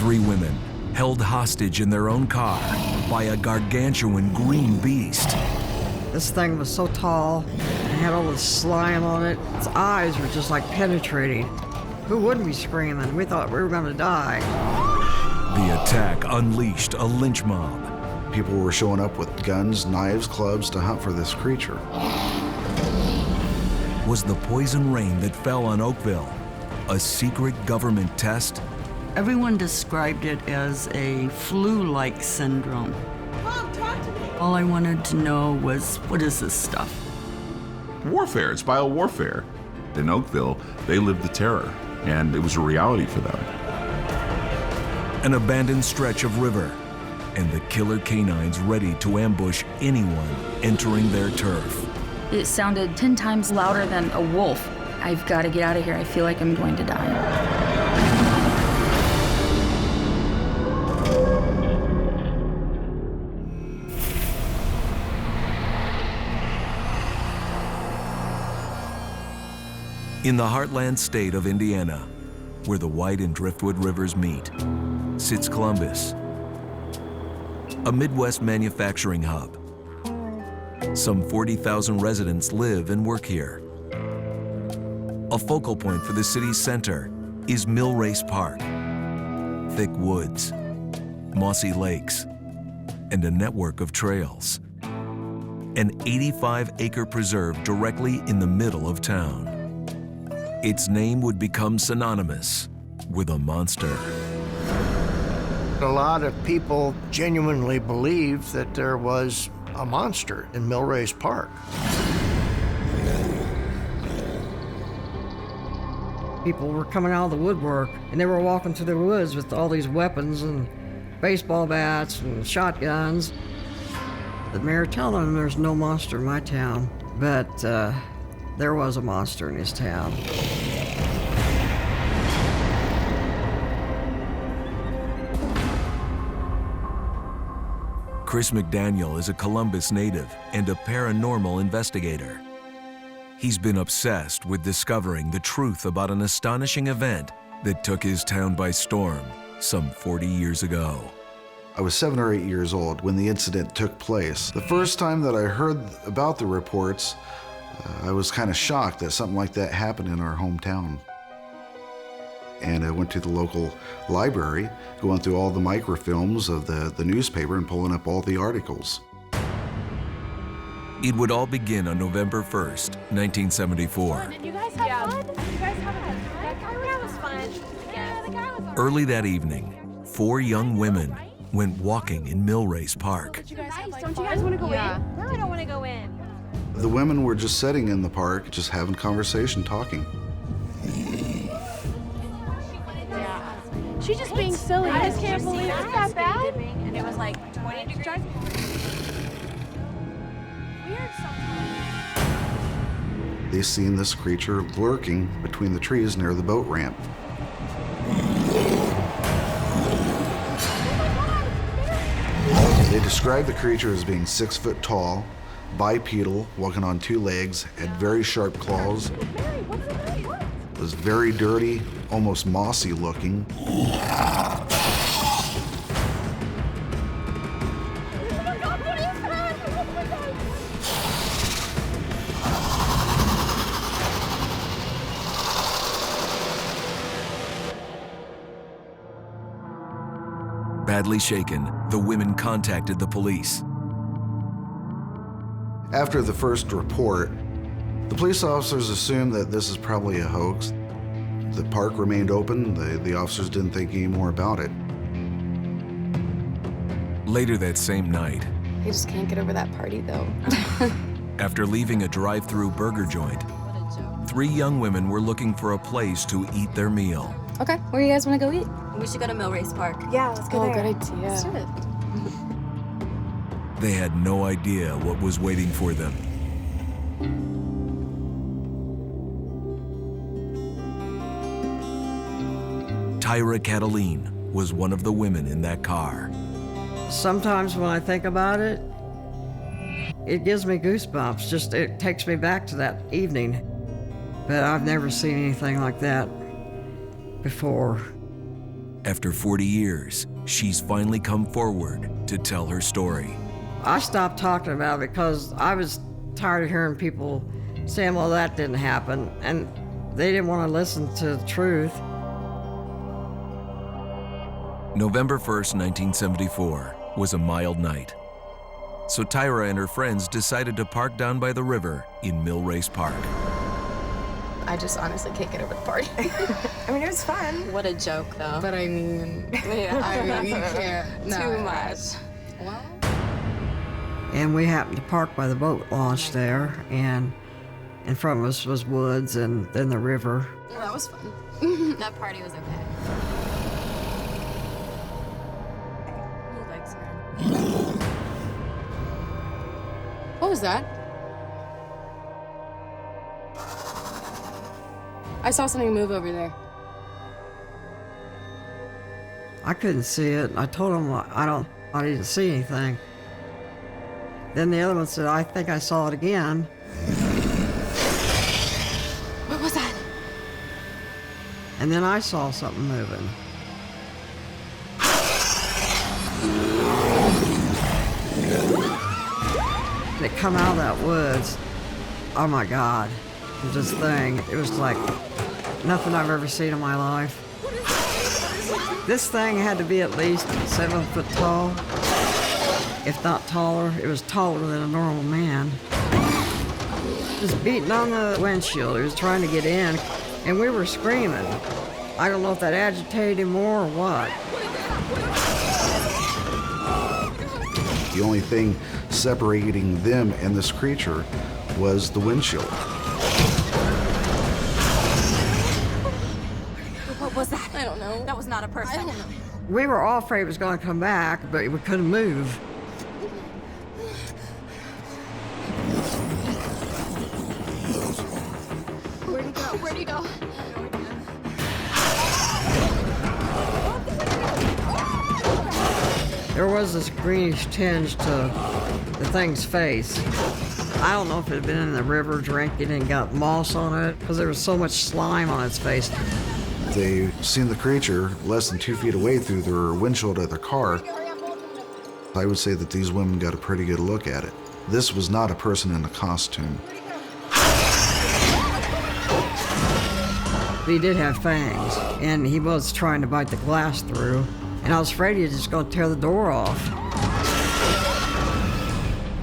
3 women held hostage in their own car by a gargantuan green beast. This thing was so tall, it had all this slime on it. Its eyes were just like penetrating. Who wouldn't be screaming? We thought we were gonna die. The attack unleashed a lynch mob. People were showing up with guns, knives, clubs to hunt for this creature. Was the poison rain that fell on Oakville a secret government test? Everyone described it as a flu-like syndrome. Mom, talk to me. All I wanted to know was, what is this stuff? Warfare, it's biowarfare. In Oakville, they lived the terror, and it was a reality for them. An abandoned stretch of river, and the killer canines ready to ambush anyone entering their turf. It sounded 10 times louder than a wolf. I've got to get out of here. I feel like I'm going to die. In the heartland state of Indiana, where the White and Driftwood rivers meet, sits Columbus, a Midwest manufacturing hub. Some 40,000 residents live and work here. A focal point for the city's center is Millrace Park. Thick woods, mossy lakes, and a network of trails. An 85-acre preserve directly in the middle of town. Its name would become synonymous with a monster. A lot of people genuinely believed that there was a monster in Millrace Park. People were coming out of the woodwork, and they were walking through the woods with all these weapons and baseball bats and shotguns. The mayor telling them there's no monster in my town, but there was a monster in his town. Chris McDaniel is a Columbus native and a paranormal investigator. He's been obsessed with discovering the truth about an astonishing event that took his town by storm some 40 years ago. I was 7 or 8 years old when the incident took place. The first time that I heard about the reports, I was kind of shocked that something like that happened in our hometown. And I went to the local library, going through all the microfilms of the newspaper and pulling up all the articles. It would all begin on November 1st, 1974. Did you guys have fun? Did you guys have fun? That was fun. Yeah, the guy was all right. Early that evening, 4 young women went walking in Millrace Park. Don't you guys want to go in? No, I don't want to go in. The women were just sitting in the park, just having conversation, talking. She's just being silly. I just can't believe it's that bad. And it was like 20 degrees. Weird sometimes. They seen this creature lurking between the trees near the boat ramp. They described the creature as being 6 foot tall, bipedal, walking on 2 legs, had very sharp claws, was very dirty, almost mossy looking. Badly shaken, the women contacted the police. After the first report, the police officers assumed that this is probably a hoax. The park remained open. The officers didn't think any more about it. Later that same night, I just can't get over that party, though. after leaving a drive-through burger joint, 3 young women were looking for a place to eat their meal. Okay, where do you guys want to go eat? We should go to Millrace Park. Yeah, let's go there. Good idea. Let's do it. They had no idea what was waiting for them. Tyra Cataline was one of the women in that car. Sometimes when I think about it, it gives me goosebumps. Just, it takes me back to that evening. But I've never seen anything like that before. After 40 years, she's finally come forward to tell her story. I stopped talking about it because I was tired of hearing people saying, well, that didn't happen, and they didn't want to listen to the truth. November 1st, 1974 was a mild night. So Tyra and her friends decided to park down by the river in Mill Race Park. I just honestly can't get over the party. I mean, it was fun. What a joke, though. But I mean, Yeah. you can't. No, Too much. Well, And we happened to park by the boat launch there, and in front of us was woods and then the river. Well, that was fun. That party was okay. He likes her. what was that? I saw something move over there. I couldn't see it. I told him I didn't see anything. Then the other one said, I think I saw it again. What was that? And then I saw something moving. And it come out of that woods. Oh my God. This thing, it was like nothing I've ever seen in my life. This thing had to be at least 7 foot tall, if not taller. It was taller than a normal man. It was beating on the windshield. It was trying to get in, and we were screaming. I don't know if that agitated him more or what. The only thing separating them and this creature was the windshield. What was that? I don't know. That was not a person. I don't know. We were all afraid it was going to come back, but we couldn't move. Where'd he go? Where'd he go? There was this greenish tinge to the thing's face. I don't know if it had been in the river drinking and got moss on it, because there was so much slime on its face. They seen the creature less than 2 feet away through their windshield of their car. I would say that these women got a pretty good look at it. This was not a person in a costume. He did have fangs, and he was trying to bite the glass through, and I was afraid he was just going to tear the door off.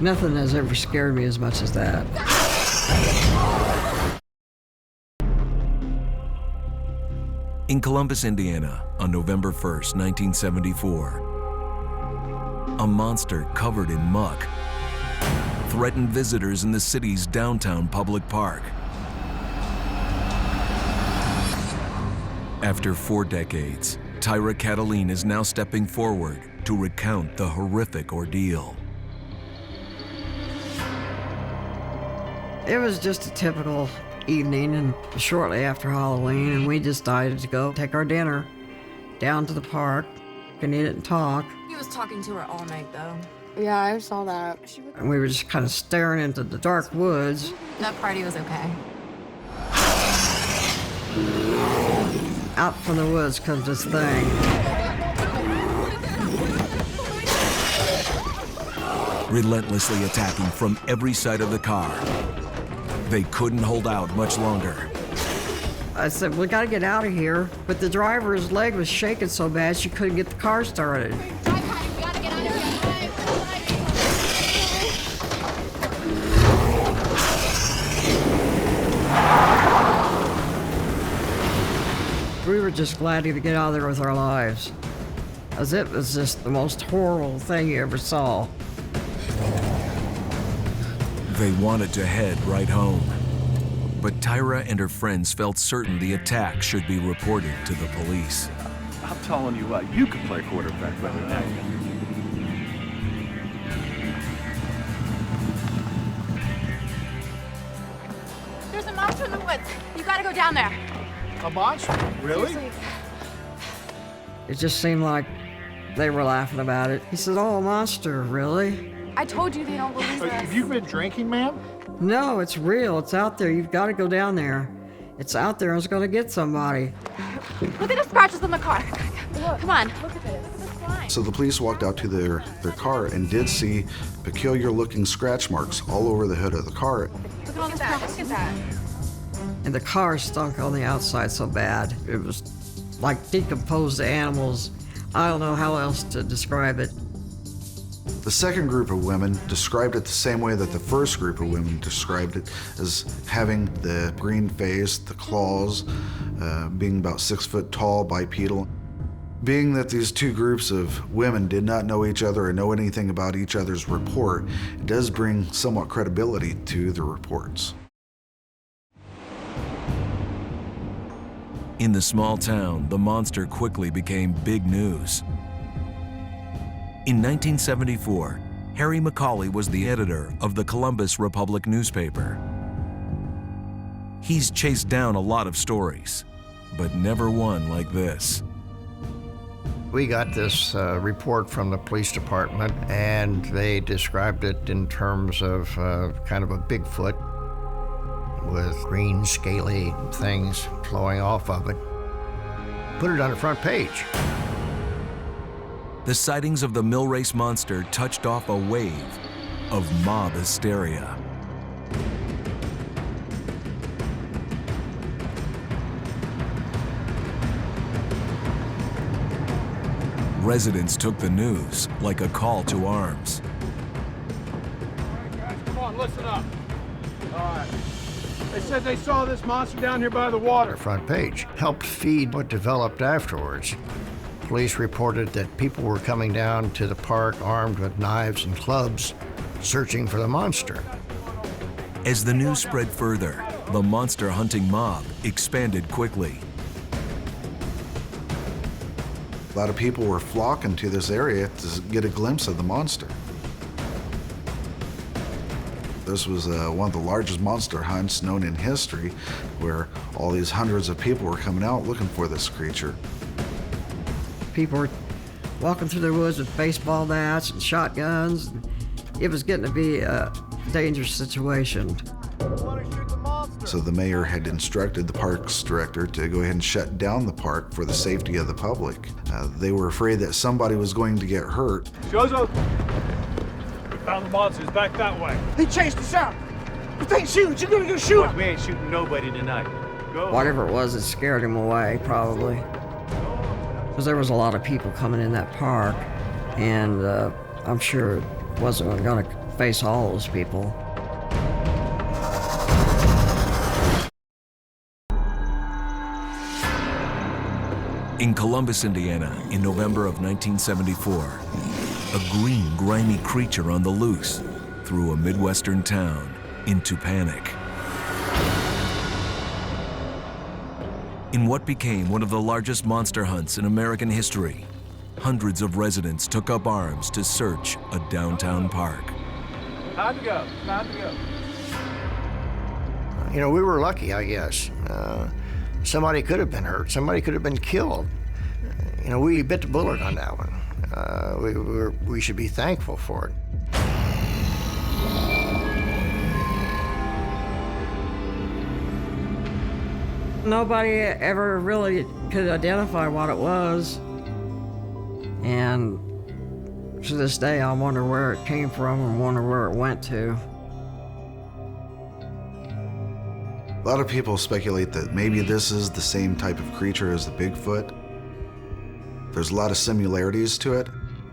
Nothing has ever scared me as much as that. In Columbus, Indiana, on November 1st, 1974, a monster covered in muck threatened visitors in the city's downtown public park. After 4 decades, Tyra Cataline is now stepping forward to recount the horrific ordeal. It was just a typical evening, and shortly after Halloween, and we decided to go take our dinner down to the park and eat it and talk. He was talking to her all night, though. Yeah, I saw that. And we were just kind of staring into the dark woods. That party was okay. Out from the woods comes this thing. Relentlessly attacking from every side of the car. They couldn't hold out much longer. I said, we gotta get out of here. But the driver's leg was shaking so bad she couldn't get the car started. We were just glad to get out of there with our lives, as it was just the most horrible thing you ever saw. They wanted to head right home. But Tyra and her friends felt certain the attack should be reported to the police. I'm telling you what, you could play quarterback better than that. There's a monster in the woods. You gotta go down there. A monster? Really? It just seemed like they were laughing about it. He said, oh, a monster, really? I told you they don't believe us. Have you been drinking, ma'am? No, it's real. It's out there. You've got to go down there. It's out there. It's going to get somebody. Look at the scratches on the car. Come on. Look at this. Look at this slime. So the police walked out to their car and did see peculiar-looking scratch marks all over the hood of the car. Look at all this crap. Look at that. And the car stunk on the outside so bad. It was like decomposed animals. I don't know how else to describe it. The second group of women described it the same way that the first group of women described it, as having the green face, the claws, being about 6 foot tall, bipedal. Being that these two groups of women did not know each other or know anything about each other's report, it does bring somewhat credibility to the reports. In the small town, the monster quickly became big news. In 1974, Harry McCauley was the editor of the Columbus Republic newspaper. He's chased down a lot of stories, but never one like this. We got this report from the police department, and they described it in terms of kind of a Bigfoot with green, scaly things flowing off of it. Put it on the front page. The sightings of the mill race monster touched off a wave of mob hysteria. Residents took the news like a call to arms. All right, guys, come on, listen up. All right. They said they saw this monster down here by the water. The front page helped feed what developed afterwards. Police reported that people were coming down to the park armed with knives and clubs, searching for the monster. As the news spread further, the monster hunting mob expanded quickly. A lot of people were flocking to this area to get a glimpse of the monster. This was one of the largest monster hunts known in history, where all these hundreds of people were coming out looking for this creature. People were walking through the woods with baseball bats and shotguns. It was getting to be a dangerous situation. So the mayor had instructed the parks director to go ahead and shut down the park for the safety of the public. They were afraid that somebody was going to get hurt. Jozo, we found the monsters back that way. He chased us out. If they ain't shooting, you're gonna go shoot Look, him. we ain't shooting nobody tonight. Go. Whatever it was, it scared him away, probably. Because there was a lot of people coming in that park, and I'm sure it wasn't going to face all those people. In Columbus, Indiana, in November of 1974, a green, grimy creature on the loose threw a Midwestern town into panic. In what became one of the largest monster hunts in American history, hundreds of residents took up arms to search a downtown park. Time to go. Time to go. You know, we were lucky, I guess. Somebody could have been hurt. Somebody could have been killed. You know, we bit the bullet on that one. We should be thankful for it. Nobody ever really could identify what it was. And to this day, I wonder where it came from and wonder where it went to. A lot of people speculate that maybe this is the same type of creature as the Bigfoot. There's a lot of similarities to it.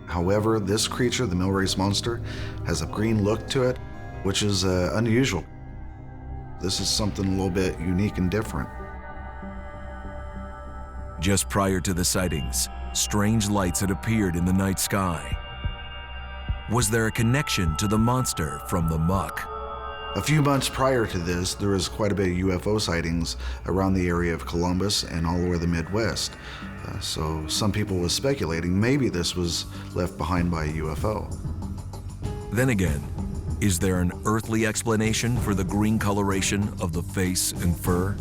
However, this creature, the mill race monster, has a green look to it, which is unusual. This is something a little bit unique and different. Just prior to the sightings, strange lights had appeared in the night sky. Was there a connection to the monster from the muck? A few months prior to this, there was quite a bit of UFO sightings around the area of Columbus and all over the Midwest. So some people were speculating maybe this was left behind by a UFO. Then again, is there an earthly explanation for the green coloration of the face and fur?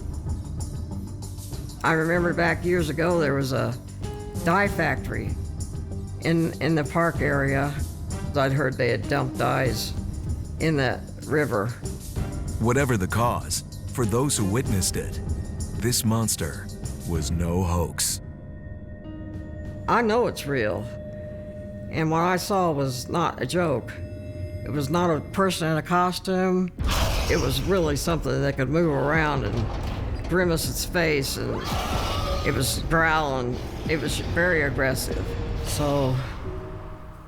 I remember back years ago there was a dye factory in the park area. I'd heard they had dumped dyes in the river. Whatever the cause, for those who witnessed it, this monster was no hoax. I know it's real. And what I saw was not a joke. It was not a person in a costume. It was really something that could move around and grimace its face, and it was growling. It was very aggressive. So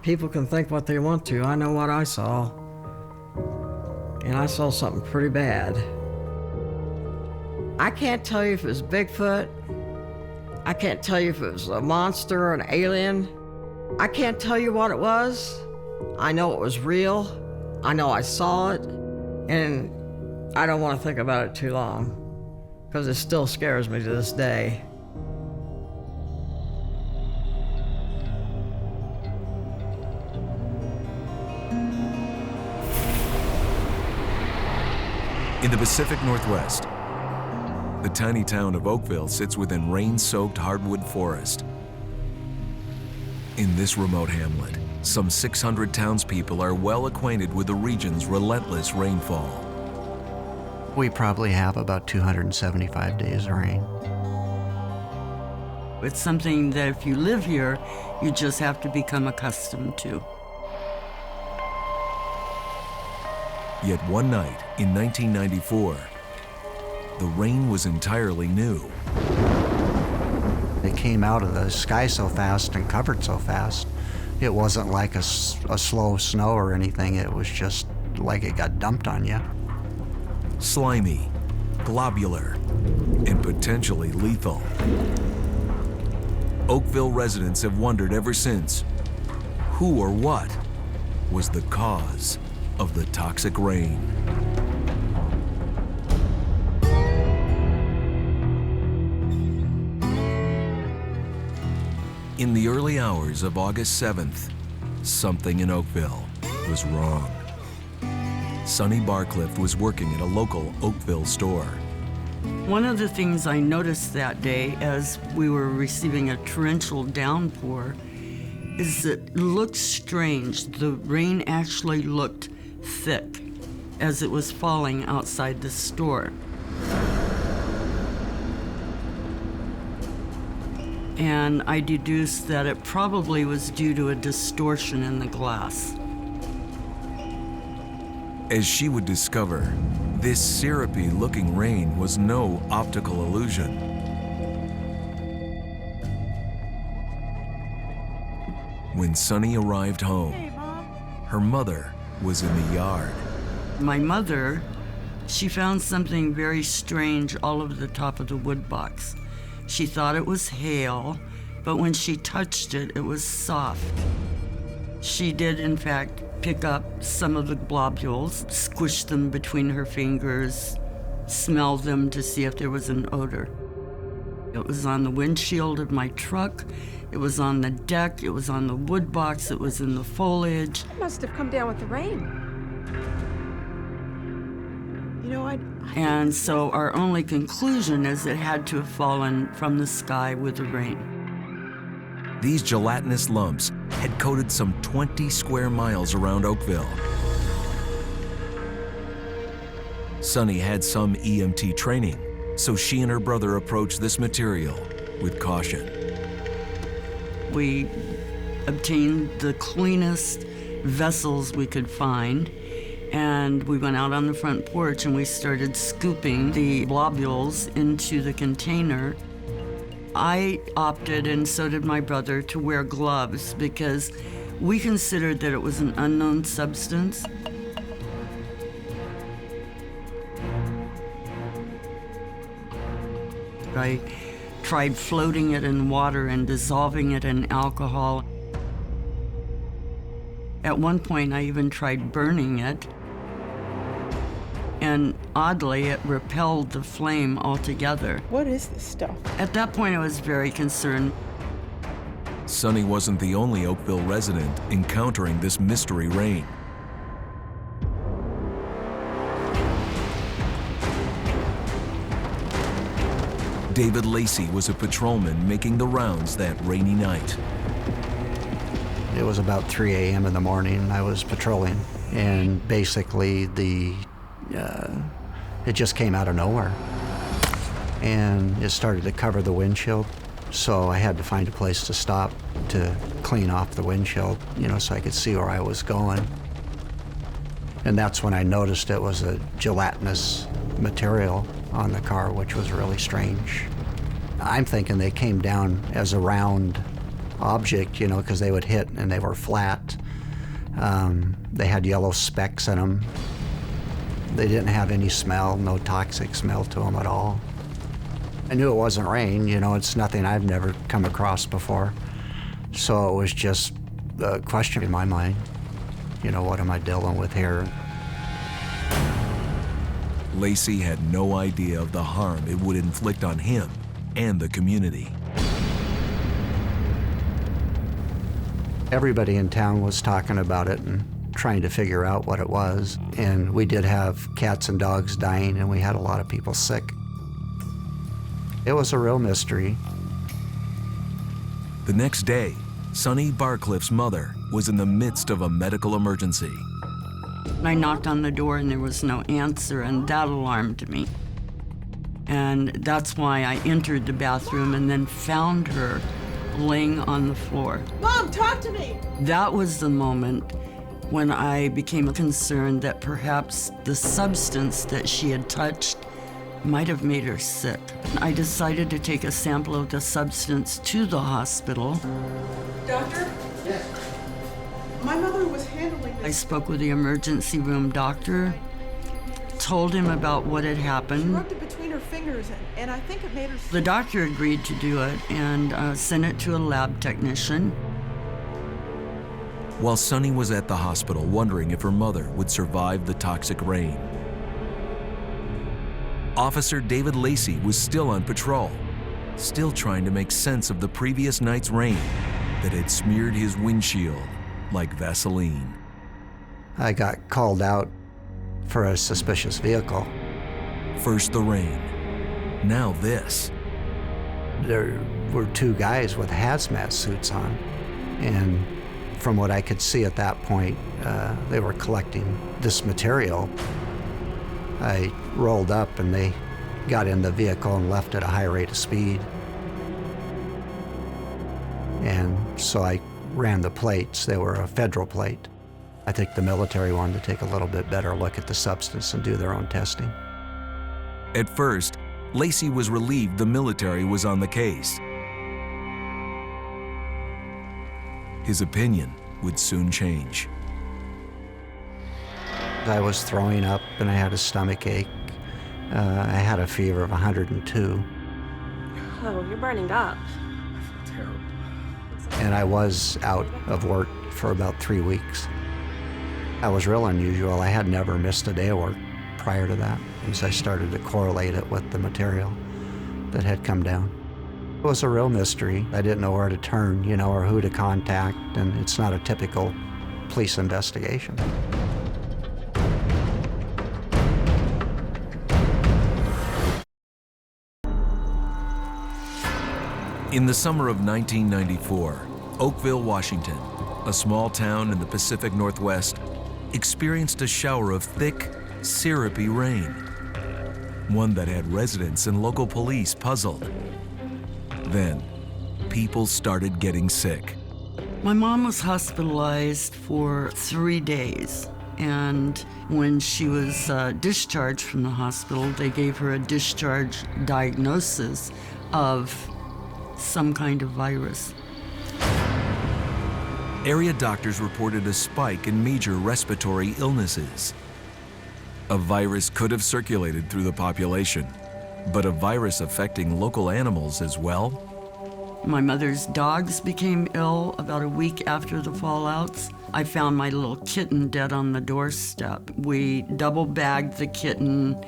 people can think what they want to. I know what I saw. And I saw something pretty bad. I can't tell you if it was Bigfoot. I can't tell you if it was a monster or an alien. I can't tell you what it was. I know it was real. I know I saw it. And I don't want to think about it too long, because it still scares me to this day. In the Pacific Northwest, the tiny town of Oakville sits within rain-soaked hardwood forest. In this remote hamlet, some 600 townspeople are well acquainted with the region's relentless rainfall. We probably have about 275 days of rain. It's something that if you live here, you just have to become accustomed to. Yet one night in 1994, the rain was entirely new. It came out of the sky so fast and covered so fast. It wasn't like a slow snow or anything. It was just like it got dumped on you. Slimy, globular, and potentially lethal. Oakville residents have wondered ever since, who or what was the cause of the toxic rain? In the early hours of August 7th, something in Oakville was wrong. Sonny Barcliffe was working at a local Oakville store. One of the things I noticed that day as we were receiving a torrential downpour is that it looked strange. The rain actually looked thick as it was falling outside the store. And I deduced that it probably was due to a distortion in the glass. As she would discover, this syrupy-looking rain was no optical illusion. When Sonny arrived home, her mother was in the yard. My mother, she found something very strange all over the top of the wood box. She thought it was hail, but when she touched it, it was soft. She did, in fact, pick up some of the globules, squish them between her fingers, smell them to see if there was an odor. It was on the windshield of my truck, it was on the deck, it was on the wood box, it was in the foliage. It must have come down with the rain. You know, And so our only conclusion is it had to have fallen from the sky with the rain. These gelatinous lumps had coated some 20 square miles around Oakville. Sonny had some EMT training, so she and her brother approached this material with caution. We obtained the cleanest vessels we could find, and we went out on the front porch and we started scooping the globules into the container. I opted, and so did my brother, to wear gloves because we considered that it was an unknown substance. I tried floating it in water and dissolving it in alcohol. At one point, I even tried burning it. And oddly, it repelled the flame altogether. What is this stuff? At that point, I was very concerned. Sonny wasn't the only Oakville resident encountering this mystery rain. David Lacey was a patrolman making the rounds that rainy night. It was about 3 a.m. in the morning. I was patrolling, and basically it just came out of nowhere. And it started to cover the windshield, So I had to find a place to stop to clean off the windshield, so I could see where I was going. And that's when I noticed it was a gelatinous material on the car, which was really strange. I'm thinking they came down as a round object, because they would hit and they were flat. They had yellow specks in them. They didn't have any smell, no toxic smell to them at all. I knew it wasn't rain, it's nothing I've never come across before. So it was just a question in my mind, what am I dealing with here? Lacey had no idea of the harm it would inflict on him and the community. Everybody in town was talking about it and trying to figure out what it was. And we did have cats and dogs dying, and we had a lot of people sick. It was a real mystery. The next day, Sonny Barcliffe's mother was in the midst of a medical emergency. I knocked on the door and there was no answer, and that alarmed me. And that's why I entered the bathroom and then found her laying on the floor. Mom, talk to me! That was the moment when I became concerned that perhaps the substance that she had touched might have made her sick. I decided to take a sample of the substance to the hospital. Doctor? Yes. My mother was handling this. I spoke with the emergency room doctor, told him about what had happened. She rubbed it between her fingers, and I think it made her sick. The doctor agreed to do it and sent it to a lab technician. While Sonny was at the hospital wondering if her mother would survive the toxic rain, Officer David Lacey was still on patrol, still trying to make sense of the previous night's rain that had smeared his windshield like Vaseline. I got called out for a suspicious vehicle. First the rain, now this. There were two guys with hazmat suits on, and from what I could see at that point, they were collecting this material. I rolled up and they got in the vehicle and left at a high rate of speed. And so I ran the plates. They were a federal plate. I think the military wanted to take a little bit better look at the substance and do their own testing. At first, Lacey was relieved the military was on the case. His opinion would soon change. I was throwing up and I had a stomach ache. I had a fever of 102. Oh, you're burning up. I feel terrible. And I was out of work for about 3 weeks. That was real unusual. I had never missed a day of work prior to that, as I started to correlate it with the material that had come down. It was a real mystery. I didn't know where to turn, or who to contact, and it's not a typical police investigation. In the summer of 1994, Oakville, Washington, a small town in the Pacific Northwest, experienced a shower of thick, syrupy rain, one that had residents and local police puzzled. Then, people started getting sick. My mom was hospitalized for 3 days, and when she was discharged from the hospital, they gave her a discharge diagnosis of some kind of virus. Area doctors reported a spike in major respiratory illnesses. A virus could have circulated through the population, but a virus affecting local animals as well? My mother's dogs became ill about a week after the fallouts. I found my little kitten dead on the doorstep. We double bagged the kitten,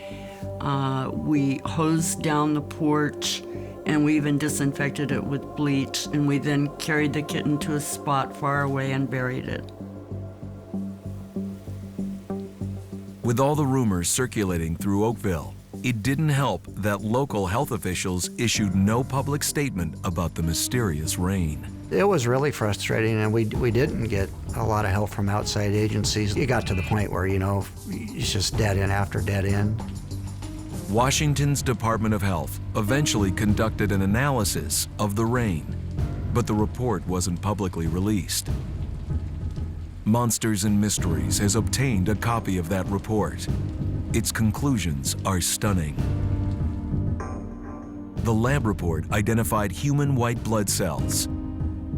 we hosed down the porch, and we even disinfected it with bleach, and we then carried the kitten to a spot far away and buried it. With all the rumors circulating through Oakville, it didn't help that local health officials issued no public statement about the mysterious rain. It was really frustrating, and we didn't get a lot of help from outside agencies. It got to the point where, it's just dead end after dead end. Washington's Department of Health eventually conducted an analysis of the rain, but the report wasn't publicly released. Monsters and Mysteries has obtained a copy of that report. Its conclusions are stunning. The lab report identified human white blood cells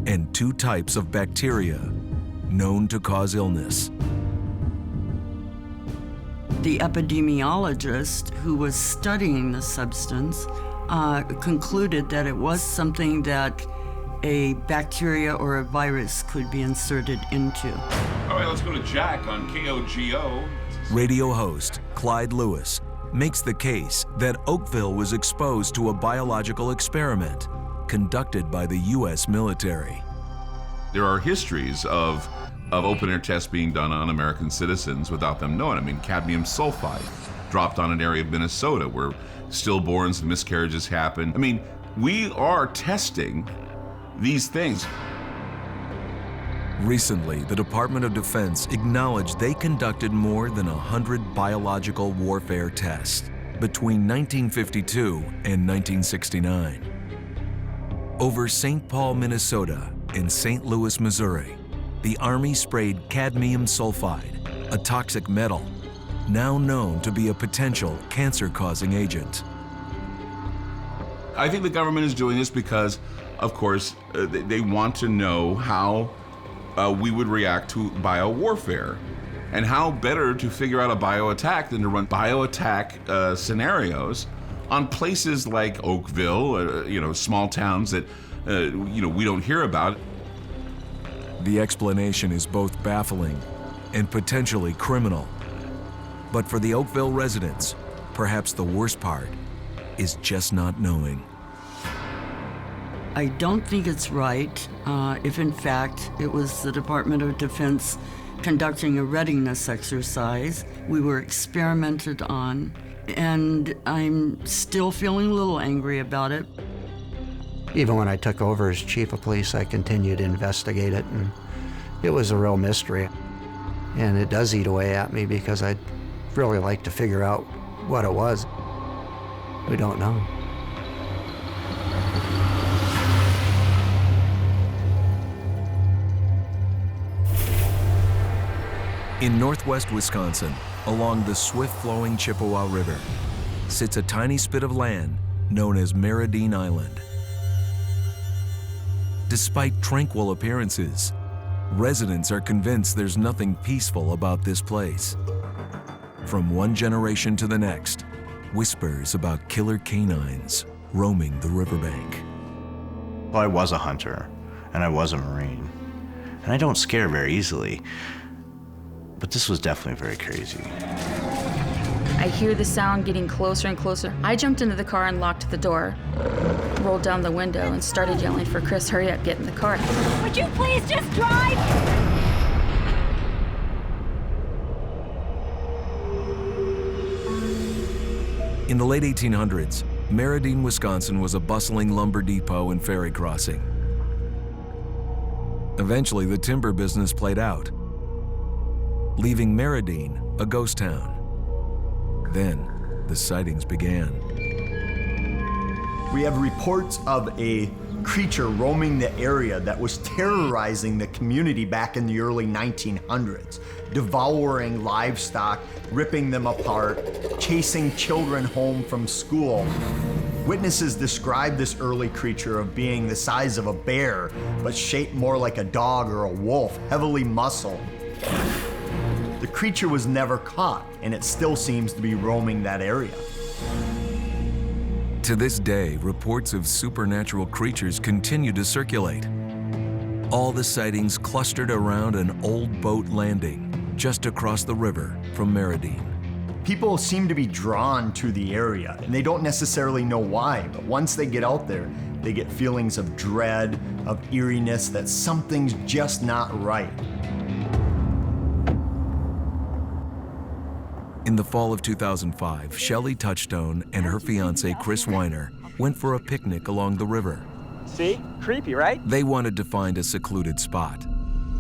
and 2 types of bacteria known to cause illness. The epidemiologist who was studying the substance concluded that it was something that a bacteria or a virus could be inserted into. All right, let's go to Jack on KOGO. Radio host Clyde Lewis makes the case that Oakville was exposed to a biological experiment conducted by the U.S. military. There are histories of open-air tests being done on American citizens without them knowing. I mean, cadmium sulfide dropped on an area of Minnesota where stillborns and miscarriages happen. I mean, we are testing these things. Recently, the Department of Defense acknowledged they conducted more than 100 biological warfare tests between 1952 and 1969. Over St. Paul, Minnesota, and St. Louis, Missouri, the Army sprayed cadmium sulfide, a toxic metal, now known to be a potential cancer-causing agent. I think the government is doing this because, of course, they want to know how we would react to biowarfare, and how better to figure out a bioattack than to run bioattack scenarios on places like Oakville, small towns that we don't hear about. The explanation is both baffling and potentially criminal. But for the Oakville residents, perhaps the worst part is just not knowing. I don't think it's right if in fact it was the Department of Defense conducting a readiness exercise. We were experimented on, and I'm still feeling a little angry about it. Even when I took over as chief of police, I continued to investigate it, and it was a real mystery. And it does eat away at me because I'd really like to figure out what it was. We don't know. In northwest Wisconsin, along the swift-flowing Chippewa River, sits a tiny spit of land known as Meridene Island. Despite tranquil appearances, residents are convinced there's nothing peaceful about this place. From one generation to the next, whispers about killer canines roaming the riverbank. Well, I was a hunter, and I was a Marine, and I don't scare very easily, but this was definitely very crazy. I hear the sound getting closer and closer. I jumped into the car and locked the door, rolled down the window, and started yelling for Chris, hurry up, get in the car. Would you please just drive? In the late 1800s, Meridene, Wisconsin was a bustling lumber depot and ferry crossing. Eventually, the timber business played out, leaving Meridene a ghost town. Then, the sightings began. We have reports of a creature roaming the area that was terrorizing the community back in the early 1900s, devouring livestock, ripping them apart, chasing children home from school. Witnesses describe this early creature of being the size of a bear, but shaped more like a dog or a wolf, heavily muscled. The creature was never caught, and it still seems to be roaming that area. To this day, reports of supernatural creatures continue to circulate. All the sightings clustered around an old boat landing just across the river from Meridene. People seem to be drawn to the area, and they don't necessarily know why, but once they get out there, they get feelings of dread, of eeriness, that something's just not right. In the fall of 2005, Shelley Touchstone and her fiancé, Chris Weiner, went for a picnic along the river. See? Creepy, right? They wanted to find a secluded spot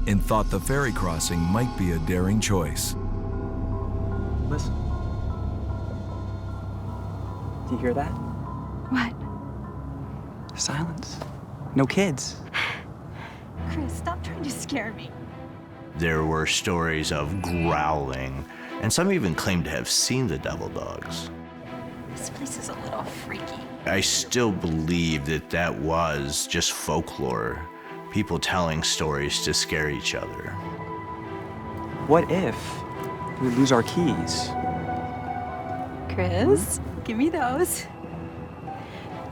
and thought the ferry crossing might be a daring choice. Listen. Do you hear that? What? Silence. No kids. Chris, stop trying to scare me. There were stories of growling, and some even claimed to have seen the devil dogs. This place is a little freaky. I still believe that that was just folklore, people telling stories to scare each other. What if we lose our keys? Chris, give me those.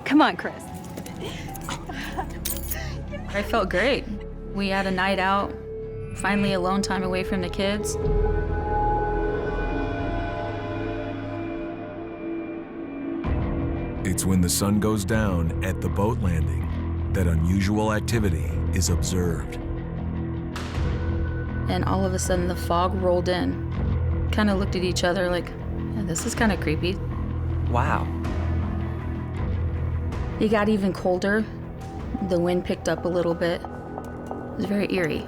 Come on, Chris. I felt great. We had a night out, finally alone time away from the kids. It's when the sun goes down at the boat landing that unusual activity is observed. And all of a sudden the fog rolled in. Kind of looked at each other like, yeah, this is kind of creepy. Wow. It got even colder. The wind picked up a little bit. It was very eerie.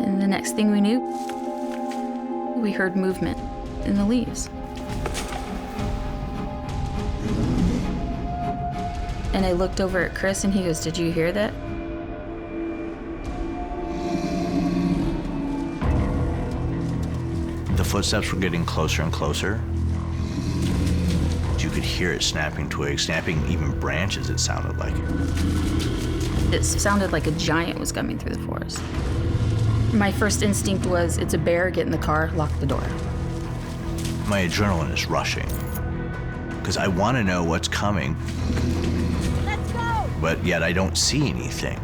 And the next thing we knew, we heard movement in the leaves. And I looked over at Chris and he goes, "Did you hear that?" The footsteps were getting closer and closer. You could hear it snapping twigs, snapping even branches, it sounded like. It sounded like a giant was coming through the forest. My first instinct was, it's a bear, get in the car, lock the door. My adrenaline is rushing because I want to know what's coming. Let's go! But yet I don't see anything.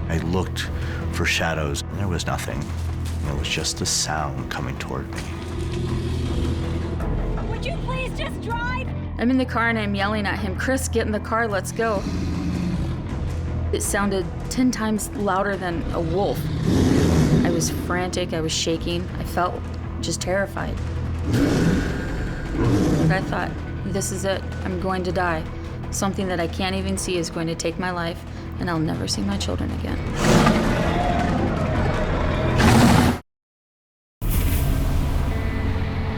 I looked for shadows and there was nothing. It was just the sound coming toward me. Would you please just drive? I'm in the car and I'm yelling at him, "Chris, get in the car, let's go." It sounded 10 times louder than a wolf. I was frantic, I was shaking, I felt just terrified. But I thought, this is it, I'm going to die. Something that I can't even see is going to take my life, and I'll never see my children again.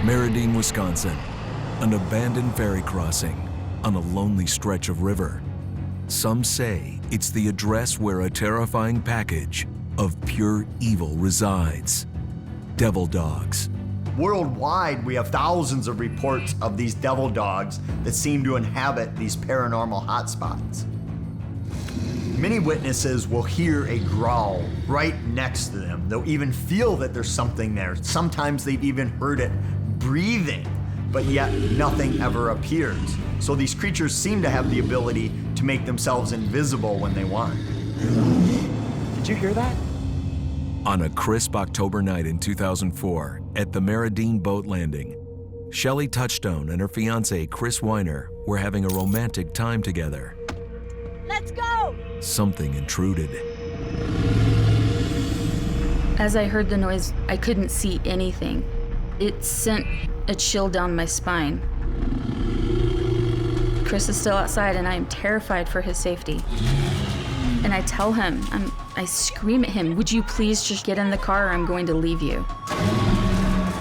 Meridene, Wisconsin, an abandoned ferry crossing on a lonely stretch of river. Some say it's the address where a terrifying package of pure evil resides. Devil dogs. Worldwide, we have thousands of reports of these devil dogs that seem to inhabit these paranormal hotspots. Many witnesses will hear a growl right next to them. They'll even feel that there's something there. Sometimes they've even heard it breathing, but yet nothing ever appears. So these creatures seem to have the ability to make themselves invisible when they want. Did you hear that? On a crisp October night in 2004 at the Meridene boat landing, Shelley Touchstone and her fiancé Chris Weiner were having a romantic time together. Let's go! Something intruded. As I heard the noise, I couldn't see anything. It sent a chill down my spine. Chris is still outside and I am terrified for his safety. And I tell him, I scream at him, "Would you please just get in the car or I'm going to leave you?"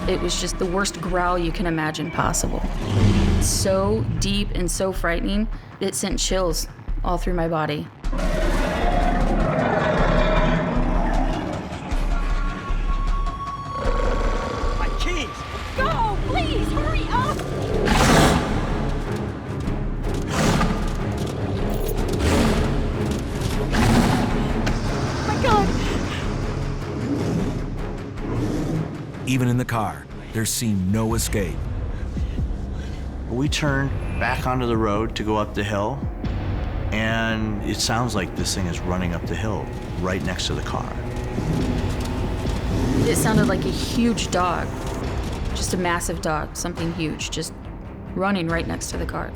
It was just the worst growl you can imagine possible. So deep and so frightening, it sent chills all through my body. My keys! Go! Please, hurry up! My God! Even in the car, there seemed no escape. We turned back onto the road to go up the hill, and it sounds like this thing is running up the hill right next to the car. It sounded like a huge dog, just a massive dog, something huge, just running right next to the car.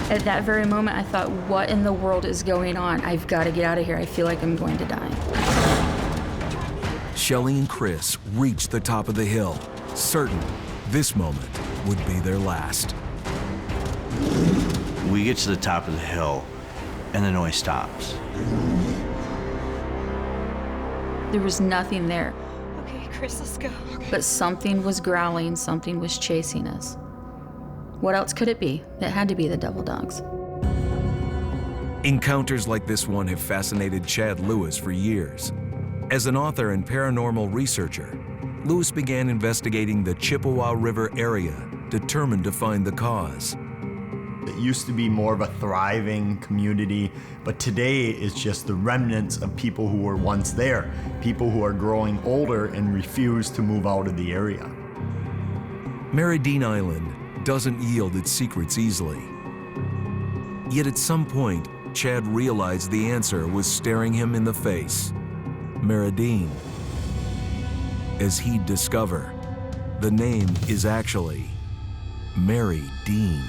At that very moment, I thought, what in the world is going on? I've got to get out of here. I feel like I'm going to die. Shelley and Chris reached the top of the hill, certain this moment would be their last. We get to the top of the hill, and the noise stops. There was nothing there. Okay, Chris, let's go. But something was growling, something was chasing us. What else could it be? It had to be the devil dogs. Encounters like this one have fascinated Chad Lewis for years. As an author and paranormal researcher, Lewis began investigating the Chippewa River area, determined to find the cause. It used to be more of a thriving community, but today it's just the remnants of people who were once there, people who are growing older and refuse to move out of the area. Meridene Island doesn't yield its secrets easily. Yet at some point, Chad realized the answer was staring him in the face. Meridene. As he'd discover, the name is actually Meridene.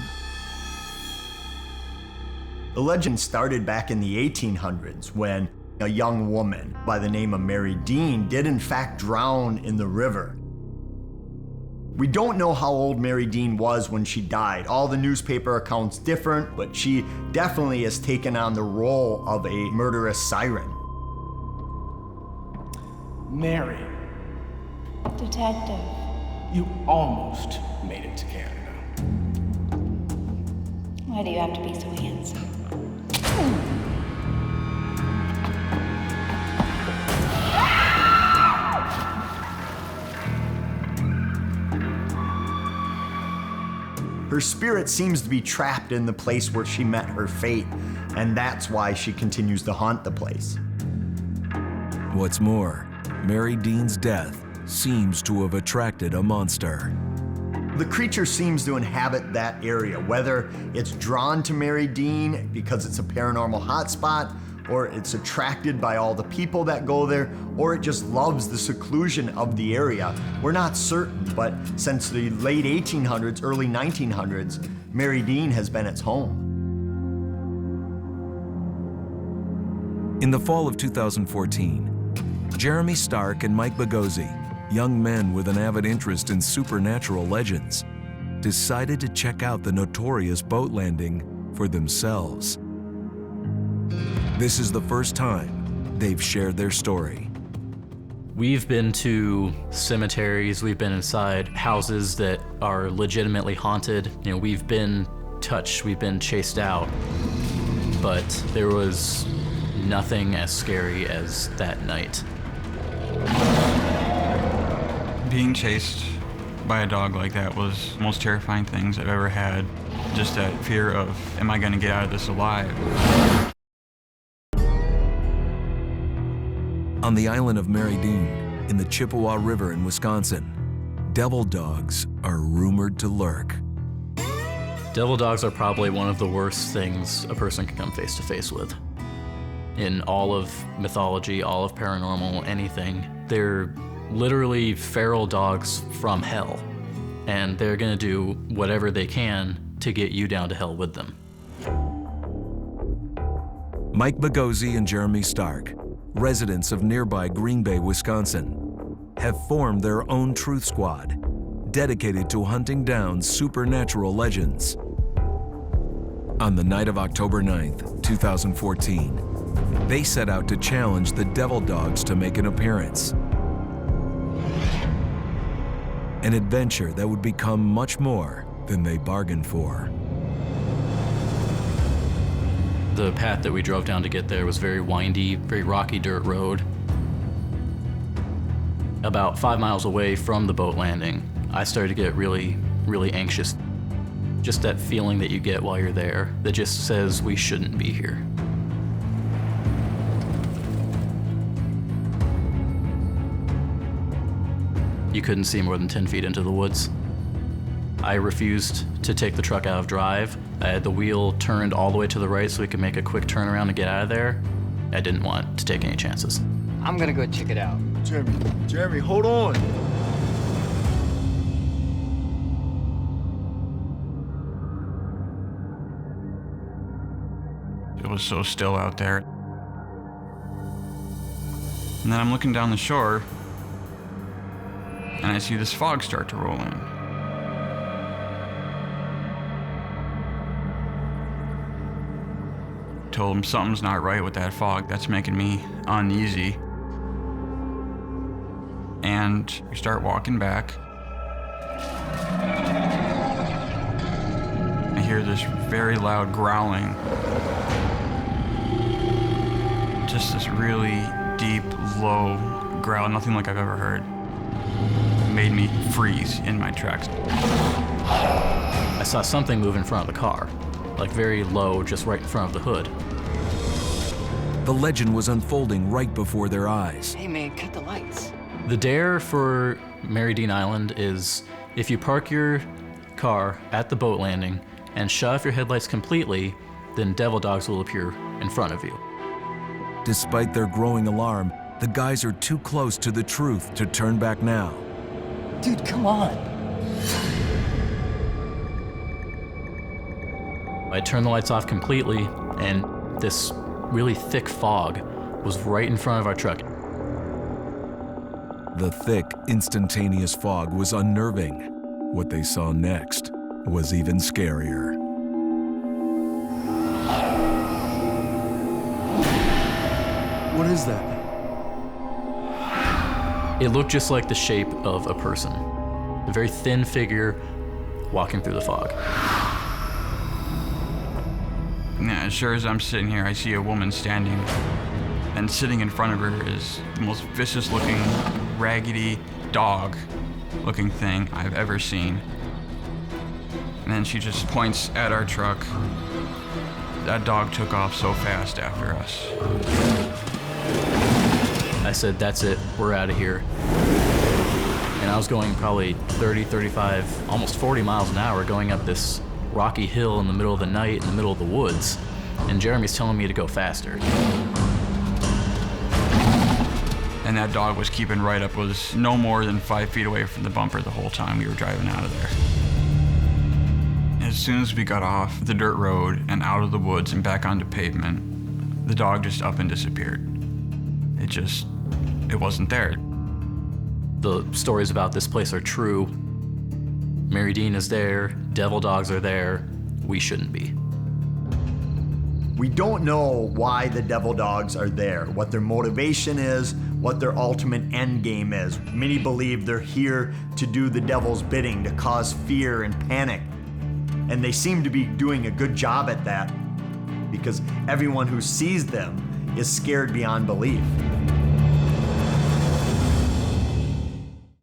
The legend started back in the 1800s when a young woman by the name of Meridene did in fact drown in the river. We don't know how old Meridene was when she died. All the newspaper accounts different, but she definitely has taken on the role of a murderous siren. Mary. Detective. You almost made it to Canada. Why do you have to be so handsome? Her spirit seems to be trapped in the place where she met her fate, and that's why she continues to haunt the place. What's more, Meridene's death seems to have attracted a monster. The creature seems to inhabit that area, whether it's drawn to Meridene because it's a paranormal hotspot, or it's attracted by all the people that go there, or it just loves the seclusion of the area. We're not certain, but since the late 1800s, early 1900s, Meridene has been its home. In the fall of 2014, Jeremy Stark and Mike Bagozzi, young men with an avid interest in supernatural legends, decided to check out the notorious boat landing for themselves. This is the first time they've shared their story. We've been to cemeteries, we've been inside houses that are legitimately haunted. You know, we've been touched, we've been chased out, but there was nothing as scary as that night. Being chased by a dog like that was the most terrifying things I've ever had. Just that fear of, am I gonna get out of this alive? On the island of Meridene, in the Chippewa River in Wisconsin, devil dogs are rumored to lurk. Devil dogs are probably one of the worst things a person can come face to face with. In all of mythology, all of paranormal, anything, they're literally feral dogs from hell, and they're gonna do whatever they can to get you down to hell with them. Mike Bagozzi and Jeremy Stark, residents of nearby Green Bay, Wisconsin, have formed their own truth squad, dedicated to hunting down supernatural legends. On the night of October 9th, 2014, they set out to challenge the devil dogs to make an appearance. An adventure that would become much more than they bargained for. The path that we drove down to get there was very windy, very rocky dirt road. About 5 miles away from the boat landing, I started to get really, really anxious. Just that feeling that you get while you're there that just says we shouldn't be here. You couldn't see more than 10 feet into the woods. I refused to take the truck out of drive. I had the wheel turned all the way to the right so we could make a quick turnaround and get out of there. I didn't want to take any chances. I'm gonna go check it out. Jeremy, hold on. It was so still out there. And then I'm looking down the shore, and I see this fog start to roll in. Told him something's not right with that fog. That's making me uneasy. And we start walking back. I hear this very loud growling. Just this really deep, low growl, nothing like I've ever heard. It made me freeze in my tracks. I saw something move in front of the car, like very low, just right in front of the hood. The legend was unfolding right before their eyes. Hey man, cut the lights. The dare for Meridene Island is if you park your car at the boat landing and shut off your headlights completely, then devil dogs will appear in front of you. Despite their growing alarm, the guys are too close to the truth to turn back now. Dude, come on. I turned the lights off completely, and this really thick fog was right in front of our truck. The thick, instantaneous fog was unnerving. What they saw next was even scarier. What is that? It looked just like the shape of a person. A very thin figure walking through the fog. Yeah, as sure as I'm sitting here, I see a woman standing, and sitting in front of her is the most vicious-looking, raggedy dog-looking thing I've ever seen. And then she just points at our truck. That dog took off so fast after us. I said, that's it, we're out of here. And I was going probably 30, 35, almost 40 miles an hour going up this rocky hill in the middle of the night in the middle of the woods. And Jeremy's telling me to go faster. And that dog was keeping right up, was no more than 5 feet away from the bumper the whole time we were driving out of there. As soon as we got off the dirt road and out of the woods and back onto pavement, the dog just up and disappeared. It wasn't there. The stories about this place are true. Meridene is there, devil dogs are there, we shouldn't be. We don't know why the devil dogs are there, what their motivation is, what their ultimate end game is. Many believe they're here to do the devil's bidding, to cause fear and panic. And they seem to be doing a good job at that because everyone who sees them is scared beyond belief.